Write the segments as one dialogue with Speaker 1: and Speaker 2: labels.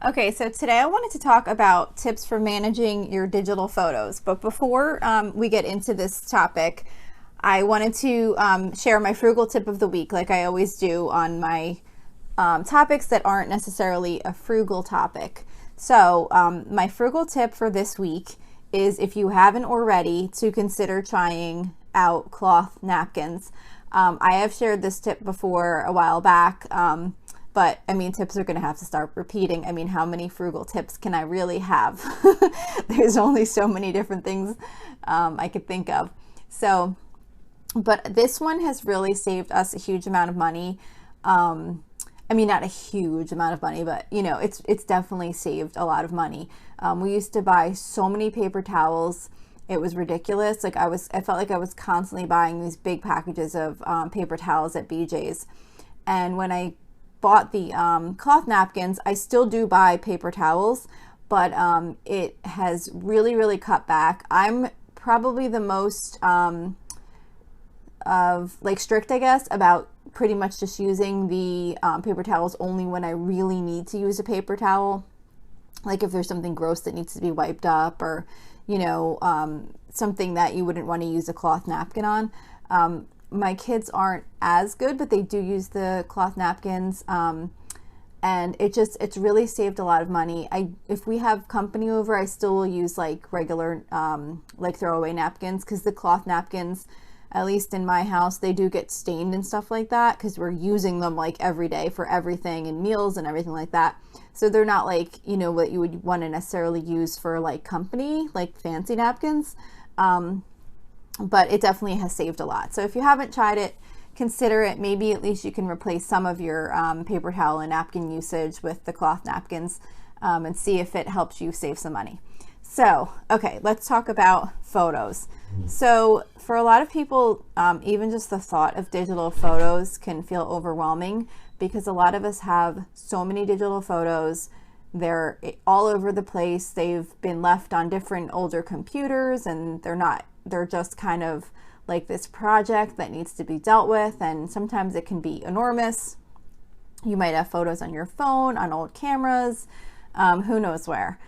Speaker 1: Okay, so today I wanted to talk about tips for managing your digital photos. But before we get into this topic, I wanted to share my frugal tip of the week, like I always do on my topics that aren't necessarily a frugal topic. So, my frugal tip for this week is, if you haven't already, to consider trying out cloth napkins. I have shared this tip before a while back. But I mean, tips are going to have to start repeating. I mean, how many frugal tips can I really have? There's only so many different things I could think of. So, but this one has really saved us a huge amount of money. I mean, not a huge amount of money, but you know, it's definitely saved a lot of money. We used to buy so many paper towels. It was ridiculous. Like I felt like I was constantly buying these big packages of paper towels at BJ's. And when I bought the cloth napkins, I still do buy paper towels, but it has really cut back. I'm probably the most strict, I guess, about pretty much just using the paper towels only when I really need to use a paper towel. Like if there's something gross that needs to be wiped up, or you know, something that you wouldn't want to use a cloth napkin on. My kids aren't as good, but they do use the cloth napkins. And it's really saved a lot of money. If we have company over, I still will use like regular, like throwaway napkins, because the cloth napkins, at least in my house, they do get stained and stuff like that, because we're using them like every day for everything and meals and everything like that. So they're not like, you know, what you would want to necessarily use for like company, like fancy napkins. But it definitely has saved a lot. So if you haven't tried it, consider it. Maybe at least you can replace some of your paper towel and napkin usage with the cloth napkins, and see if it helps you save some money. So, okay, let's talk about photos. So for a lot of people, even just the thought of digital photos can feel overwhelming, because a lot of us have so many digital photos. They're all over the place. They've been left on different older computers, and they're just kind of like this project that needs to be dealt with, and sometimes it can be enormous. You might have photos on your phone, on old cameras, who knows where.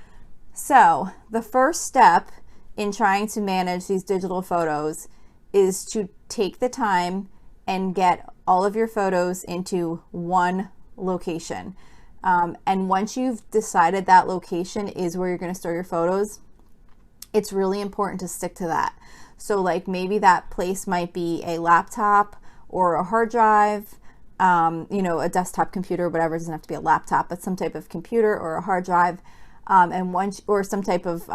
Speaker 1: So the first step in trying to manage these digital photos is to take the time and get all of your photos into one location. And once you've decided that location is where you're going to store your photos, it's really important to stick to that. So like maybe that place might be a laptop or a hard drive, you know, a desktop computer, whatever. It doesn't have to be a laptop, but some type of computer or a hard drive, or some type of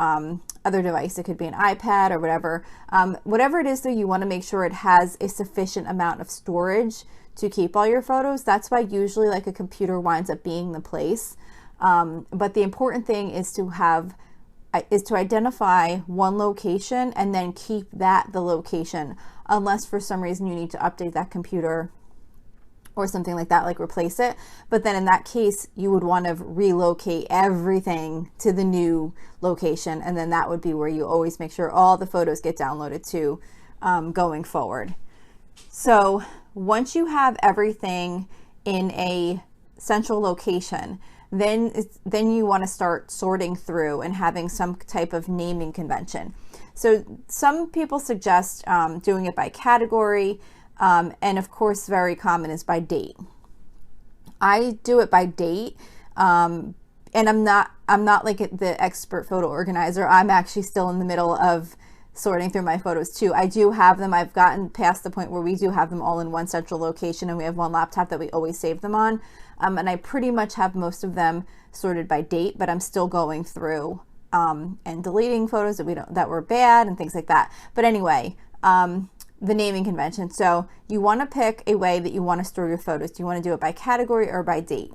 Speaker 1: other device. It could be an iPad or whatever. Whatever it is that you want to make sure it has a sufficient amount of storage to keep all your photos. That's why usually like a computer winds up being the place. But the important thing is to identify one location and then keep that the location, unless for some reason you need to update that computer or something like that, like replace it. But then in that case, you would want to relocate everything to the new location, and then that would be where you always make sure all the photos get downloaded to, going forward. So once you have everything in a central location, then you want to start sorting through and having some type of naming convention. So some people suggest doing it by category, and of course very common is by date. I do it by date, and I'm not like the expert photo organizer. I'm actually still in the middle of sorting through my photos too. I do have them. I've gotten past the point where we do have them all in one central location, and we have one laptop that we always save them on. And I pretty much have most of them sorted by date, but I'm still going through and deleting photos that were bad and things like that. But anyway, the naming convention. So you want to pick a way that you want to store your photos. Do you want to do it by category or by date?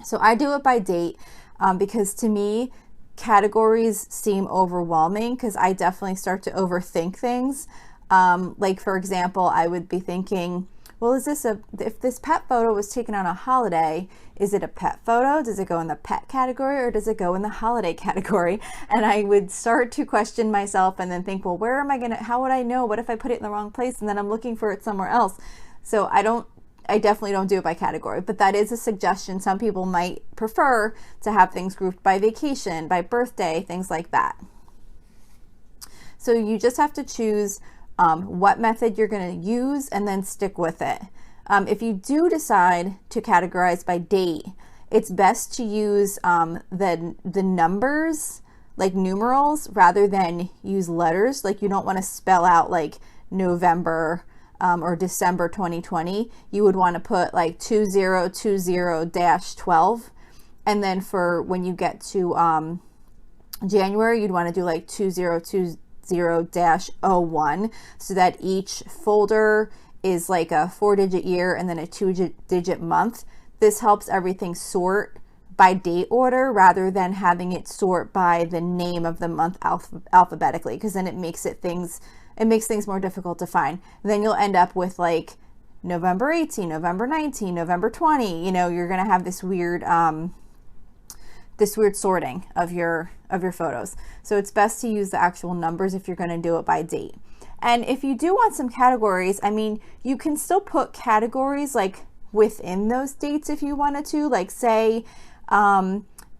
Speaker 1: So I do it by date because to me, categories seem overwhelming, because I definitely start to overthink things. Like for example, I would be thinking, well, if this pet photo was taken on a holiday, is it a pet photo? Does it go in the pet category, or does it go in the holiday category? And I would start to question myself and then think, well, how would I know? What if I put it in the wrong place and then I'm looking for it somewhere else? So I I definitely don't do it by category, but that is a suggestion. Some people might prefer to have things grouped by vacation, by birthday, things like that. So you just have to choose what method you're going to use and then stick with it. If you do decide to categorize by date, it's best to use the numbers, like numerals, rather than use letters. Like you don't want to spell out like November or December 2020. You would want to put like 2020-12. And then for when you get to January, you'd want to do like 2020-01, so that each folder is like a 4-digit year and then a 2-digit month. This helps everything sort by date order rather than having it sort by the name of the month alphabetically, because then it makes things more difficult to find. Then you'll end up with like November 18, November 19, November 20. You know, you're going to have this weird sorting of your photos. So it's best to use the actual numbers if you're going to do it by date. And if you do want some categories, I mean, you can still put categories like within those dates if you wanted to. Like say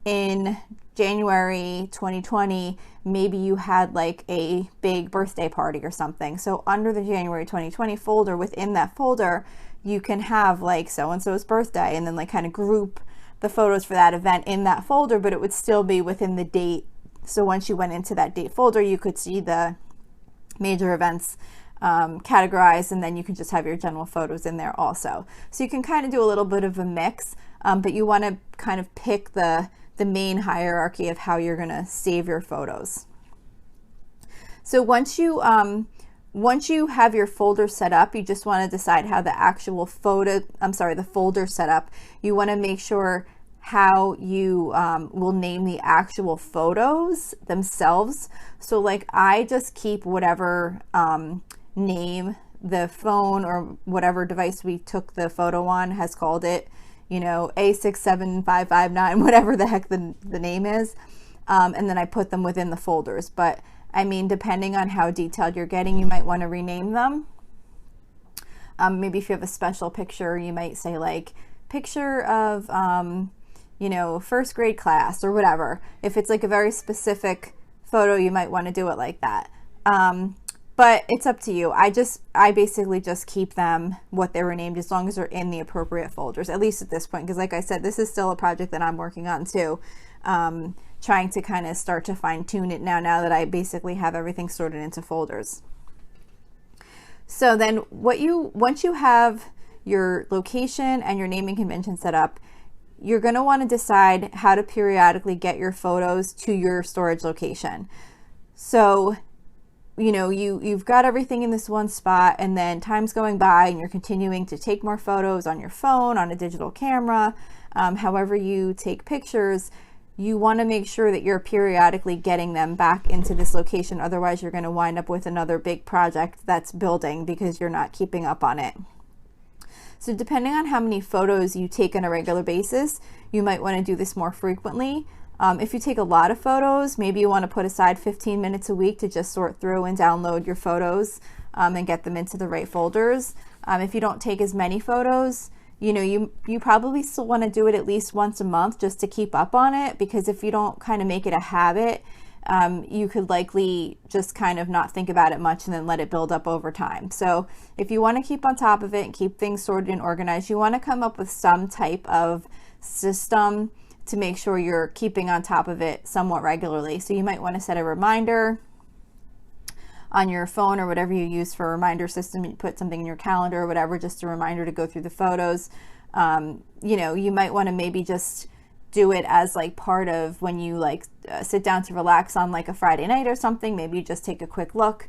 Speaker 1: in January 2020, maybe you had like a big birthday party or something. So under the January 2020 folder, within that folder, you can have like so-and-so's birthday and then like kind of group the photos for that event in that folder, but it would still be within the date. So once you went into that date folder, you could see the major events categorized, and then you can just have your general photos in there also. So you can kind of do a little bit of a mix, but you want to kind of pick the main hierarchy of how you're going to save your photos. So once you have your folder set up, you just want to decide how the actual the folder set up. You want to make sure how you will name the actual photos themselves. So like I just keep whatever name the phone or whatever device we took the photo on has called it, you know, A67559, whatever the heck the name is. And then I put them within the folders. But I mean, depending on how detailed you're getting, you might want to rename them. Maybe if you have a special picture, you might say like picture of, you know, first grade class or whatever. If it's like a very specific photo, you might want to do it like that. But it's up to you. I basically just keep them what they were named as long as they're in the appropriate folders, at least at this point. Because like I said, this is still a project that I'm working on too. Trying to kind of start to fine tune it now that I basically have everything sorted into folders. So then once you have your location and your naming convention set up, you're going to want to decide how to periodically get your photos to your storage location. So, you know, you've got everything in this one spot, and then time's going by and you're continuing to take more photos on your phone, on a digital camera, however you take pictures. You want to make sure that you're periodically getting them back into this location. Otherwise, you're going to wind up with another big project that's building because you're not keeping up on it. So depending on how many photos you take on a regular basis, you might want to do this more frequently. If you take a lot of photos, maybe you want to put aside 15 minutes a week to just sort through and download your photos and get them into the right folders. If you don't take as many photos, you know, you probably still want to do it at least once a month just to keep up on it, because if you don't kind of make it a habit, you could likely just kind of not think about it much and then let it build up over time. So if you want to keep on top of it and keep things sorted and organized, you want to come up with some type of system to make sure you're keeping on top of it somewhat regularly. So you might want to set a reminder on your phone or whatever you use for a reminder system. You put something in your calendar or whatever, just a reminder to go through the photos. You know, you might want to maybe just do it as like part of when you like sit down to relax on like a Friday night or something. Maybe you just take a quick look,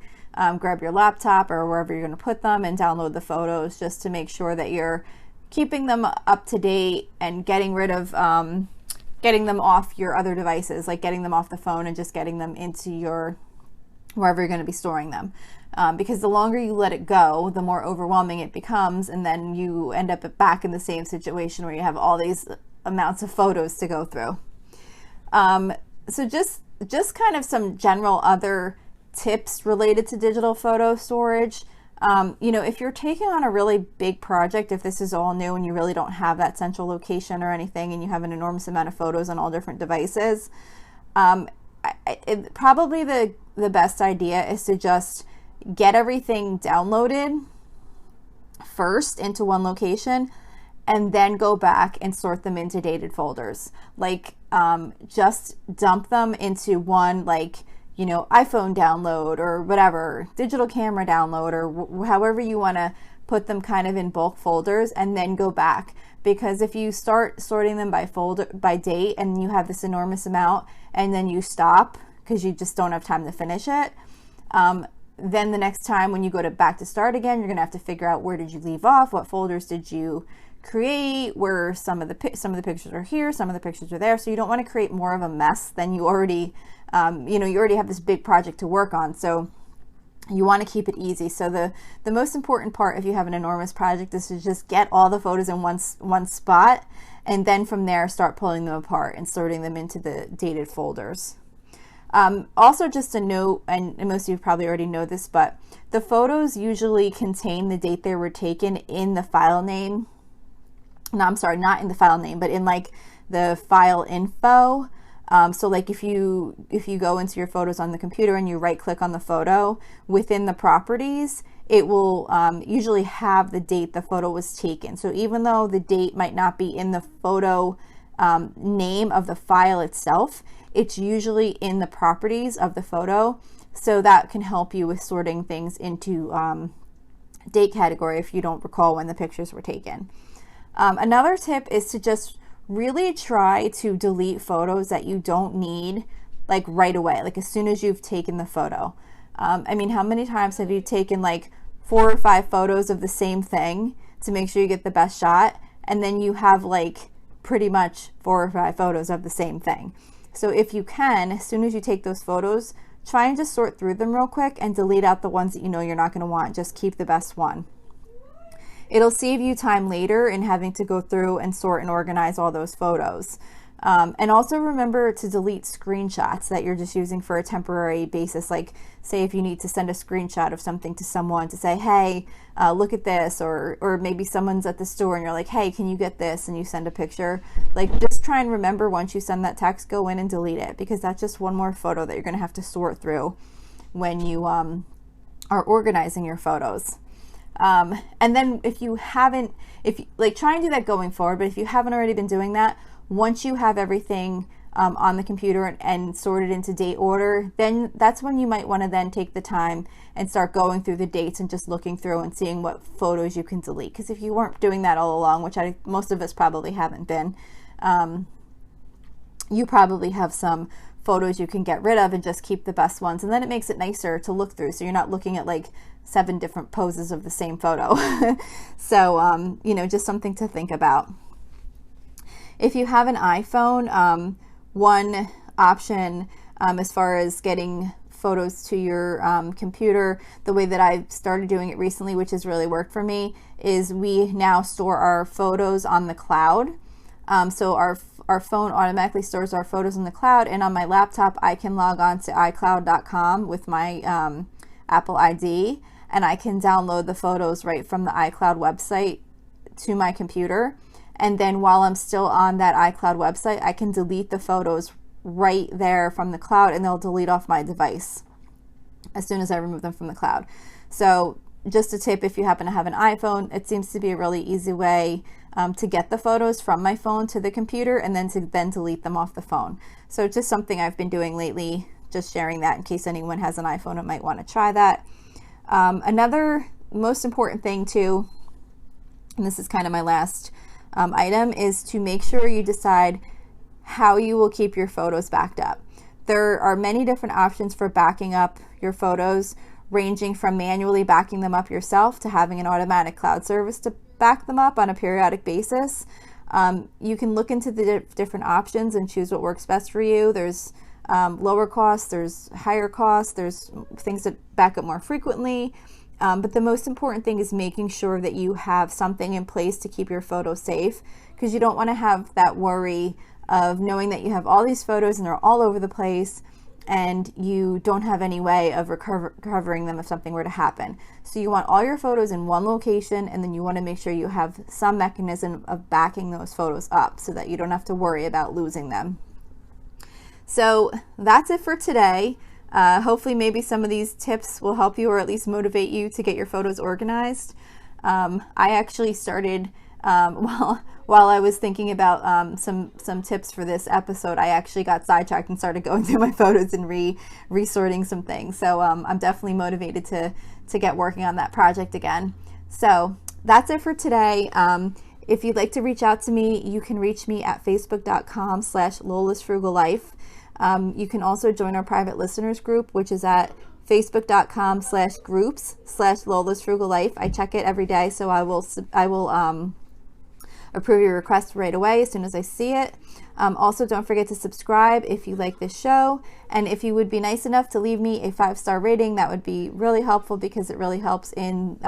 Speaker 1: grab your laptop or wherever you're going to put them and download the photos, just to make sure that you're keeping them up to date and getting rid of getting them off your other devices, like getting them off the phone and just getting them into your wherever you're going to be storing them. Because the longer you let it go, the more overwhelming it becomes, and then you end up back in the same situation where you have all these amounts of photos to go through. So just kind of some general other tips related to digital photo storage. You know, if you're taking on a really big project, if this is all new and you really don't have that central location or anything, and you have an enormous amount of photos on all different devices, probably the best idea is to just get everything downloaded first into one location and then go back and sort them into dated folders. Like just dump them into one, like, you know, iPhone download or whatever, digital camera download, or however you want to put them kind of in bulk folders, and then go back. Because if you start sorting them by folder, by date, and you have this enormous amount and then you stop because you just don't have time to finish it, then the next time when you go back to start again, you're going to have to figure out, where did you leave off, what folders did you create, where some of the pictures are here, some of the pictures are there. So you don't want to create more of a mess than you already you know, you already have this big project to work on. So you want to keep it easy. So the most important part, if you have an enormous project, is to just get all the photos in one spot, and then from there start pulling them apart and sorting them into the dated folders. Also, just a note, and most of you probably already know this, but the photos usually contain the date they were taken in the file name. No, I'm sorry, not in the file name, but in like the file info. So like if you go into your photos on the computer and you right click on the photo, within the properties, it will usually have the date the photo was taken. So even though the date might not be in the photo name of the file itself, it's usually in the properties of the photo. So that can help you with sorting things into date category if you don't recall when the pictures were taken. Another tip is to just really try to delete photos that you don't need, like right away, like as soon as you've taken the photo. I mean, how many times have you taken like 4 or 5 photos of the same thing to make sure you get the best shot, and then you have like pretty much 4 or 5 photos of the same thing? So if you can, as soon as you take those photos, try and just sort through them real quick and delete out the ones that you know you're not going to want. Just keep the best one. It'll save you time later in having to go through and sort and organize all those photos. And also remember to delete screenshots that you're just using for a temporary basis. Like, say if you need to send a screenshot of something to someone to say, hey, look at this, or maybe someone's at the store and you're like, hey, can you get this? And you send a picture. Like, just try and remember, once you send that text, go in and delete it, because that's just one more photo that you're going to have to sort through when you are organizing your photos. And then if you like, try and do that going forward, but if you haven't already been doing that, once you have everything on the computer and sorted into date order, then that's when you might want to then take the time and start going through the dates and just looking through and seeing what photos you can delete. Because if you weren't doing that all along, which most of us probably haven't been, you probably have some photos you can get rid of and just keep the best ones, and then it makes it nicer to look through, so you're not looking at like 7 different poses of the same photo. So you know, just something to think about. If you have an iPhone, one option as far as getting photos to your computer, the way that I've started doing it recently, which has really worked for me, is we now store our photos on the cloud. So our phone automatically stores our photos in the cloud, and on my laptop I can log on to iCloud.com with my Apple ID, and I can download the photos right from the iCloud website to my computer. And then while I'm still on that iCloud website, I can delete the photos right there from the cloud, and they'll delete off my device as soon as I remove them from the cloud. So just a tip, if you happen to have an iPhone, it seems to be a really easy way to get the photos from my phone to the computer, and then to delete them off the phone. So just something I've been doing lately, just sharing that in case anyone has an iPhone and might want to try that. Another most important thing too, and this is kind of my last item, is to make sure you decide how you will keep your photos backed up. There are many different options for backing up your photos, ranging from manually backing them up yourself to having an automatic cloud service to back them up on a periodic basis. You can look into the different options and choose what works best for you. There's lower cost, there's higher cost, there's things that back up more frequently. But the most important thing is making sure that you have something in place to keep your photos safe, because you don't want to have that worry of knowing that you have all these photos and they're all over the place, and you don't have any way of recovering them if something were to happen. So you want all your photos in one location, and then you want to make sure you have some mechanism of backing those photos up so that you don't have to worry about losing them. So that's it for today. Hopefully maybe some of these tips will help you, or at least motivate you to get your photos organized. I actually started, while I was thinking about some tips for this episode, I actually got sidetracked and started going through my photos and resorting some things. So I'm definitely motivated to get working on that project again. So that's it for today. If you'd like to reach out to me, you can reach me at facebook.com/LolaSFrugalLife. You can also join our private listeners group, which is at facebook.com/groups/LolaSFrugalLife. I check it every day, so I will approve your request right away as soon as I see it. Also, don't forget to subscribe if you like this show, and if you would be nice enough to leave me a 5-star rating, that would be really helpful because it really helps in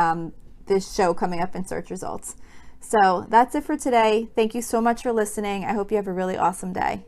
Speaker 1: this show coming up in search results. So that's it for today. Thank you so much for listening. I hope you have a really awesome day.